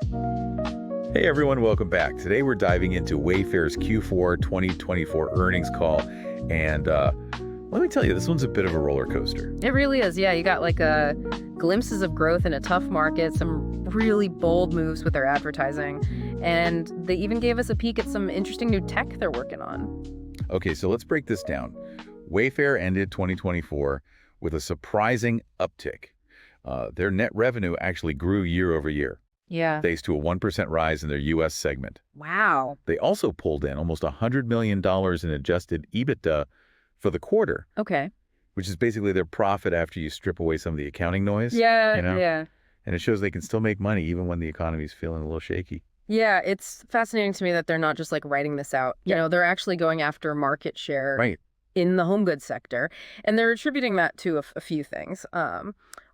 Hey everyone, welcome back. Today we're diving into Wayfair's Q4 2024 earnings call. And let me tell you, this one's a bit of a roller coaster. It really is. Yeah, you got like glimpses of growth in a tough market, some really bold moves with their advertising, and they even gave us a peek at some interesting new tech they're working on. Okay, so let's break this down. Wayfair ended 2024 with a surprising uptick. Their net revenue actually grew year over year, Yeah. thanks to a 1% rise in their U.S. segment. Wow. They also pulled in almost $100 million in adjusted EBITDA for the quarter, Okay. which is basically their profit after you strip away some of the accounting noise. Yeah, you know? yeah. And it shows they can still make money even when the economy's feeling a little shaky. Yeah, it's fascinating to me that they're not just like writing this out. You know, they're actually going after market share Right. in the home goods sector, and they're attributing that to a few things.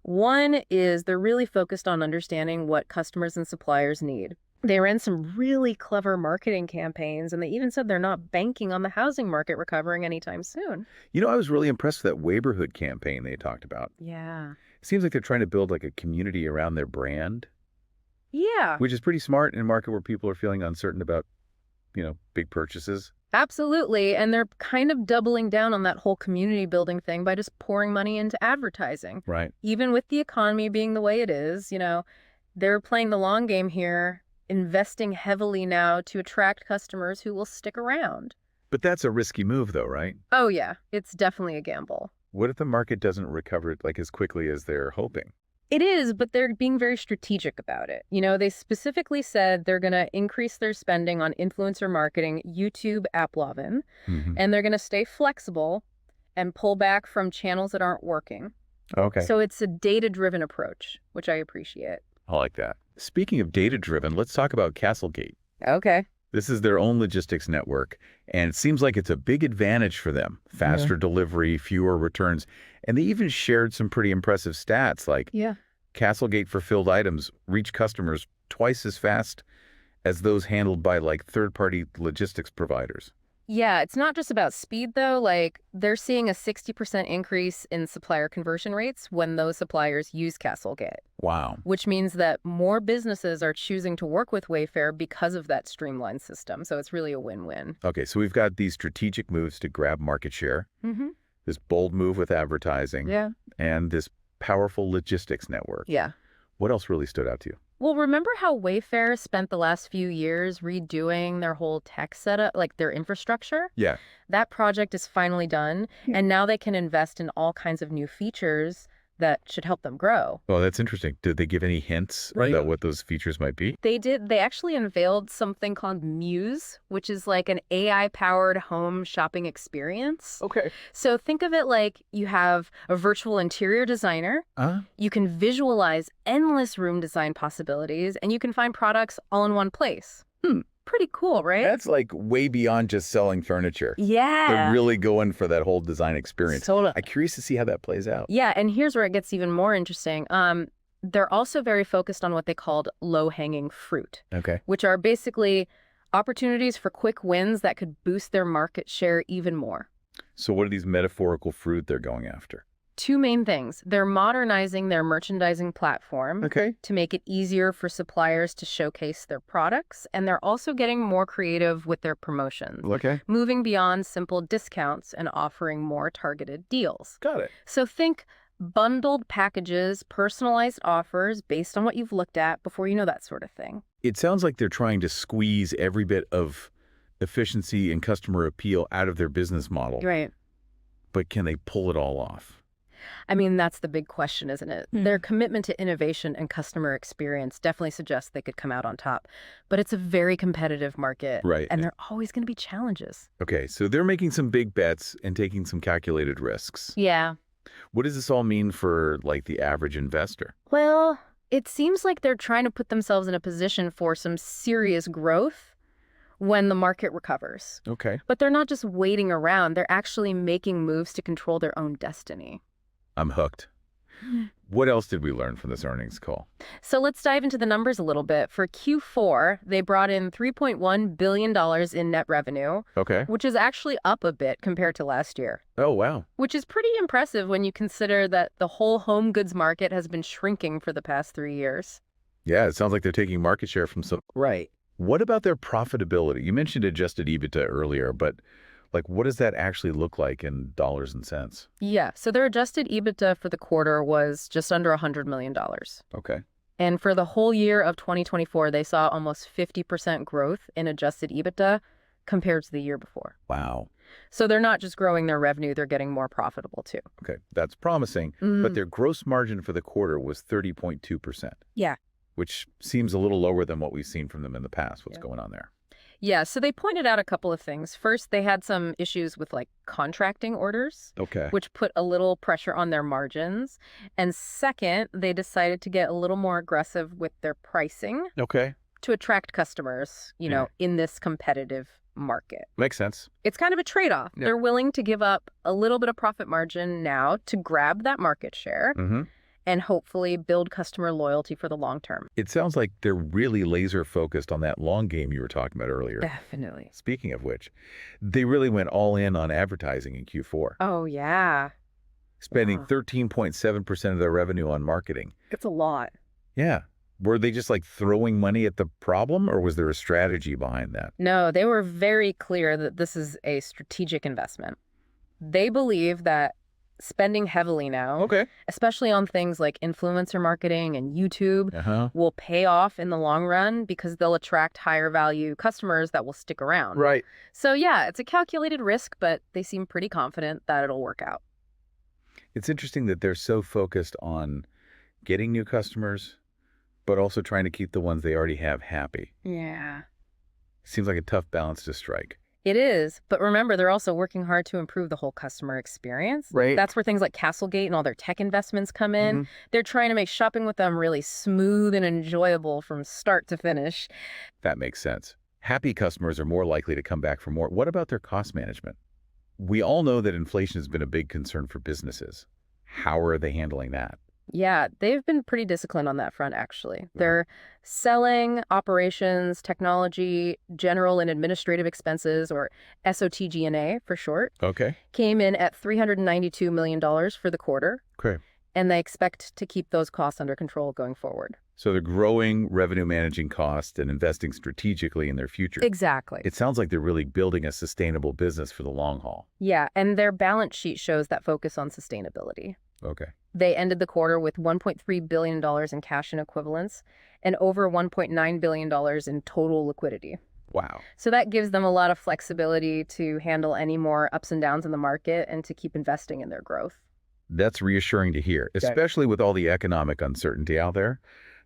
One is they're really focused on understanding what customers and suppliers need. They ran some really clever marketing campaigns, and they even said they're not banking on the housing market recovering anytime soon. You know, I was really impressed with that neighborhood campaign they talked about. Yeah. It seems like they're trying to build like a community around their brand, Yeah, which is pretty smart in a market where people are feeling uncertain about, big purchases. absolutely. And they're kind of doubling down on that whole community building thing by just pouring money into advertising. Right. Even with the economy being the way it is, they're playing the long game here, investing heavily now to attract customers who will stick around. But that's a risky move though, right? Oh, yeah, it's definitely a gamble. What if the market doesn't recover like as quickly as they're hoping? It is, but they're being very strategic about it. They specifically said they're going to increase their spending on influencer marketing, YouTube AppLovin, Mm-hmm. and they're going to stay flexible and pull back from channels that aren't working. Okay. So it's a data-driven approach, which I appreciate. I like that. Speaking of data-driven, let's talk about Castlegate. Okay. This is their own logistics network, and it seems like it's a big advantage for them. Faster delivery, fewer returns, and they even shared some pretty impressive stats, like Yeah. Castlegate fulfilled items reach customers twice as fast as those handled by like third-party logistics providers. Yeah, it's not just about speed, though. Like, they're seeing a 60% increase in supplier conversion rates when those suppliers use Castlegate, Wow. which means that more businesses are choosing to work with Wayfair because of that streamlined system. So it's really a win-win. Okay, so we've got these strategic moves to grab market share, Mm-hmm. this bold move with advertising, Yeah. and this powerful logistics network. Yeah. What else really stood out to you? Well, remember how Wayfair spent the last few years redoing their whole tech setup, like their infrastructure? Yeah. That project is finally done, and now they can invest in all kinds of new features that should help them grow. Oh, that's interesting. Did they give any hints about what those features might be? They did. They actually unveiled something called Muse, which is like an AI-powered home shopping experience. Okay. So think of it like you have a virtual interior designer, you can visualize endless room design possibilities, and you can find products all in one place. Pretty cool, right? That's like way beyond just selling furniture. Yeah. They're really going for that whole design experience. Totally. I'm curious to see how that plays out. Yeah, and here's where it gets even more interesting. They're also very focused on what they called low-hanging fruit, Okay. which are basically opportunities for quick wins that could boost their market share even more. So what are these metaphorical fruit they're going after? Two main things. They're modernizing their merchandising platform Okay. to make it easier for suppliers to showcase their products, and they're also getting more creative with their promotions, Okay. moving beyond simple discounts and offering more targeted deals. Got it. So think bundled packages, personalized offers based on what you've looked at before, that sort of thing. It sounds like they're trying to squeeze every bit of efficiency and customer appeal out of their business model. Right. But can they pull it all off? I mean, that's the big question, isn't it? Their commitment to innovation and customer experience definitely suggests they could come out on top. But it's a very competitive market. Right. And there are always going to be challenges. Okay, so they're making some big bets and taking some calculated risks. Yeah. What does this all mean for, like, the average investor? Well, it seems like they're trying to put themselves in a position for some serious growth when the market recovers. Okay. But they're not just waiting around. They're actually making moves to control their own destiny. I'm hooked. What else did we learn from this earnings call? So let's dive into the numbers a little bit. For Q4, they brought in $3.1 billion in net revenue, Okay. which is actually up a bit compared to last year, Oh, wow. which is pretty impressive when you consider that the whole home goods market has been shrinking for the past 3 years. Yeah, it sounds like they're taking market share from some. Right. What about their profitability? You mentioned adjusted EBITDA earlier, but like, what does that actually look like in dollars and cents? Yeah, so their adjusted EBITDA for the quarter was just under $100 million. Okay. And for the whole year of 2024, they saw almost 50% growth in adjusted EBITDA compared to the year before. Wow. So they're not just growing their revenue, they're getting more profitable too. Okay, that's promising. But their gross margin for the quarter was 30.2%, Yeah. which seems a little lower than what we've seen from them in the past. What's Yeah. going on there? Yeah, so they pointed out a couple of things. First, they had some issues with like contracting orders, Okay. which put a little pressure on their margins. And second, they decided to get a little more aggressive with their pricing Okay. to attract customers, Yeah. in this competitive market. Makes sense. It's kind of a trade-off. Yeah. They're willing to give up a little bit of profit margin now to grab that market share Mm-hmm. and hopefully build customer loyalty for the long term. It sounds like they're really laser focused on that long game you were talking about earlier. Definitely. Speaking of which, they really went all in on advertising in Q4, Oh, yeah. spending Wow. 13.7% of their revenue on marketing. It's a lot. Yeah. Were they just like throwing money at the problem, or was there a strategy behind that? No, they were very clear that this is a strategic investment. They believe that spending heavily now, Okay. especially on things like influencer marketing and YouTube, Uh-huh. will pay off in the long run because they'll attract higher value customers that will stick around. Right. So yeah, it's a calculated risk, but they seem pretty confident that it'll work out. It's interesting that they're so focused on getting new customers, but also trying to keep the ones they already have happy. Yeah. Seems like a tough balance to strike. It is, but remember, they're also working hard to improve the whole customer experience. Right. That's where things like Castlegate and all their tech investments come in. Mhm. They're trying to make shopping with them really smooth and enjoyable from start to finish. That makes sense. Happy customers are more likely to come back for more. What about their cost management? We all know that inflation has been a big concern for businesses. How are they handling that? Yeah, they've been pretty disciplined on that front, actually. Their selling, operations, technology, general and administrative expenses, or SOTG&A for short, Okay. came in at $392 million for the quarter, Okay. and they expect to keep those costs under control going forward. So they're growing revenue managing costs and investing strategically in their future. Exactly. It sounds like they're really building a sustainable business for the long haul. Yeah, and their balance sheet shows that focus on sustainability. Okay. They ended the quarter with $1.3 billion in cash and equivalents and over $1.9 billion in total liquidity. Wow. So that gives them a lot of flexibility to handle any more ups and downs in the market and to keep investing in their growth. That's reassuring to hear, especially with all the economic uncertainty out there.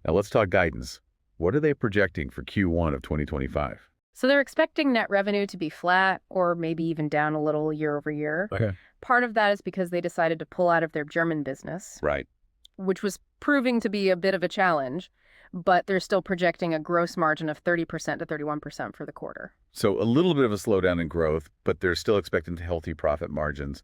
Now let's talk guidance. What are they projecting for Q1 of 2025? So they're expecting net revenue to be flat or maybe even down a little year over year. Okay. Part of that is because they decided to pull out of their German business, Right. which was proving to be a bit of a challenge, but they're still projecting a gross margin of 30% to 31% for the quarter. So a little bit of a slowdown in growth, but they're still expecting healthy profit margins.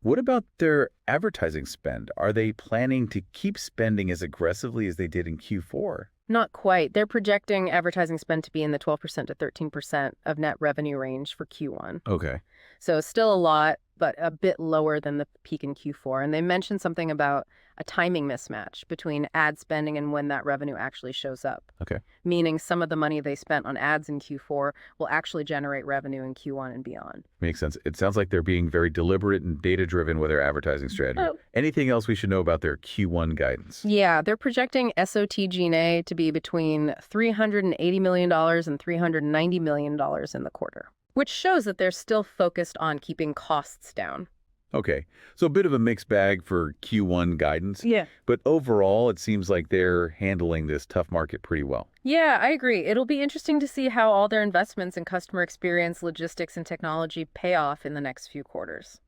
What about their advertising spend? Are they planning to keep spending as aggressively as they did in Q4? Not quite. They're projecting advertising spend to be in the 12% to 13% of net revenue range for Q1. Okay. So still a lot, but a bit lower than the peak in Q4. And they mentioned something about a timing mismatch between ad spending and when that revenue actually shows up. Okay. Meaning some of the money they spent on ads in Q4 will actually generate revenue in Q1 and beyond. Makes sense. It sounds like they're being very deliberate and data-driven with their advertising strategy. Oh. Anything else we should know about their Q1 guidance? Yeah, they're projecting SOTG&A to be between $380 million and $390 million in the quarter, which shows that they're still focused on keeping costs down. Okay. So a bit of a mixed bag for Q1 guidance. Yeah. But overall, it seems like they're handling this tough market pretty well. Yeah, I agree. It'll be interesting to see how all their investments in customer experience, logistics, and technology pay off in the next few quarters.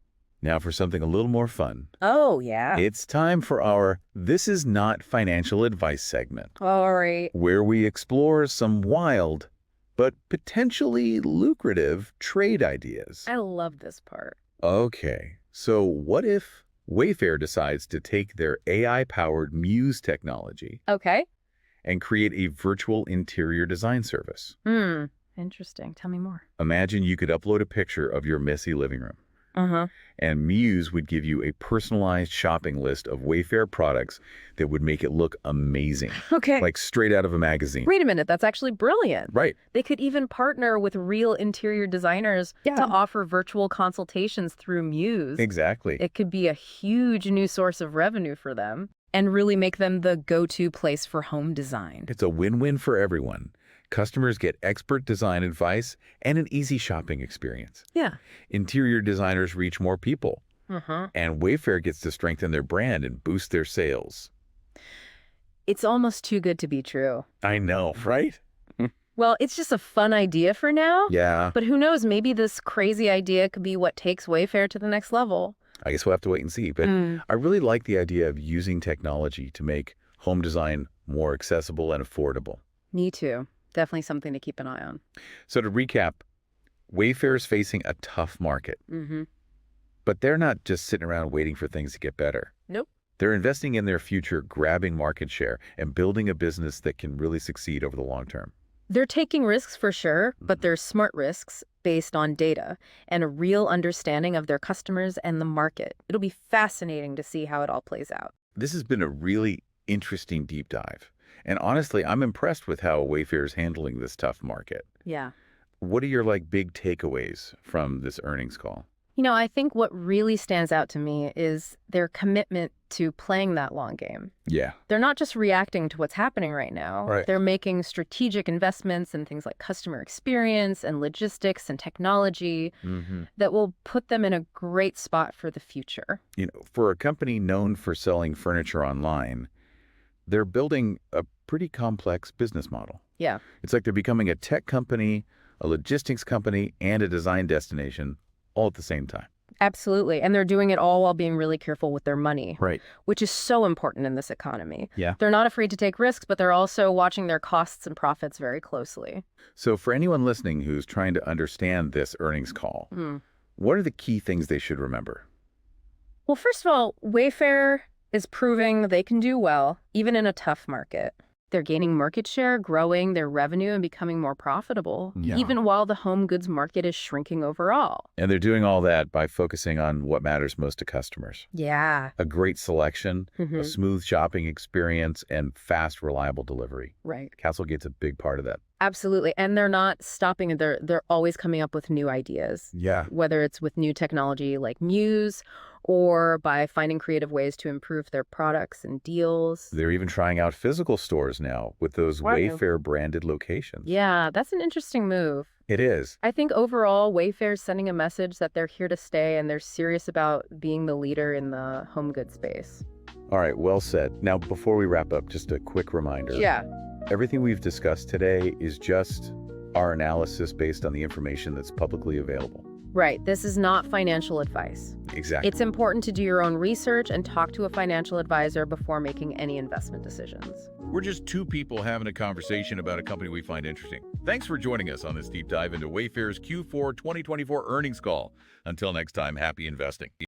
Now for something a little more fun. Oh, yeah. It's time for our This Is Not Financial Advice segment, All right. where we explore some wild but potentially lucrative trade ideas. I love this part. Okay, so what if Wayfair decides to take their AI-powered Muse technology Okay. and create a virtual interior design service? Interesting. Tell me more. Imagine you could upload a picture of your messy living room. Uh-huh. And Muse would give you a personalized shopping list of Wayfair products that would make it look amazing, Okay. like straight out of a magazine. Wait a minute, that's actually brilliant. Right. They could even partner with real interior designers to offer virtual consultations through Muse. Exactly. It could be a huge new source of revenue for them and really make them the go-to place for home design. It's a win-win for everyone. Customers get expert design advice and an easy shopping experience. Yeah. Interior designers reach more people. And Wayfair gets to strengthen their brand and boost their sales. It's almost too good to be true. I know, right? Well, it's just a fun idea for now. Yeah. But who knows, maybe this crazy idea could be what takes Wayfair to the next level. I guess we'll have to wait and see. But I really like the idea of using technology to make home design more accessible and affordable. Me too. Definitely something to keep an eye on. So to recap, Wayfair is facing a tough market. But they're not just sitting around waiting for things to get better. Nope. They're investing in their future, grabbing market share, and building a business that can really succeed over the long term. They're taking risks for sure, but they're smart risks based on data and a real understanding of their customers and the market. It'll be fascinating to see how it all plays out. This has been a really interesting deep dive. And honestly, I'm impressed with how Wayfair is handling this tough market. Yeah. What are your big takeaways from this earnings call? You know, I think what really stands out to me is their commitment to playing that long game. Yeah. They're not just reacting to what's happening right now. Right. They're making strategic investments in things like customer experience and logistics and technology that will put them in a great spot for the future. For a company known for selling furniture online, they're building a pretty complex business model. Yeah. It's like they're becoming a tech company, a logistics company, and a design destination all at the same time. Absolutely. And they're doing it all while being really careful with their money. Right. Which is so important in this economy. Yeah. They're not afraid to take risks, but they're also watching their costs and profits very closely. So for anyone listening who's trying to understand this earnings call, what are the key things they should remember? Well, first of all, Wayfair is proving they can do well, even in a tough market. They're gaining market share, growing their revenue, and becoming more profitable, even while the home goods market is shrinking overall. And they're doing all that by focusing on what matters most to customers. Yeah. A great selection, a smooth shopping experience, and fast, reliable delivery. Right. CastleGate's a big part of that. Absolutely. And they're not stopping. They're always coming up with new ideas. Yeah. Whether it's with new technology like Muse or by finding creative ways to improve their products and deals. They're even trying out physical stores now with those Wayfair branded locations. Yeah, that's an interesting move. It is. I think overall, Wayfair's sending a message that they're here to stay and they're serious about being the leader in the home goods space. All right, well said. Now, before we wrap up, just a quick reminder. Yeah. Everything we've discussed today is just our analysis based on the information that's publicly available. Right. This is not financial advice. Exactly. It's important to do your own research and talk to a financial advisor before making any investment decisions. We're just two people having a conversation about a company we find interesting. Thanks for joining us on this deep dive into Wayfair's Q4 2024 earnings call. Until next time, happy investing.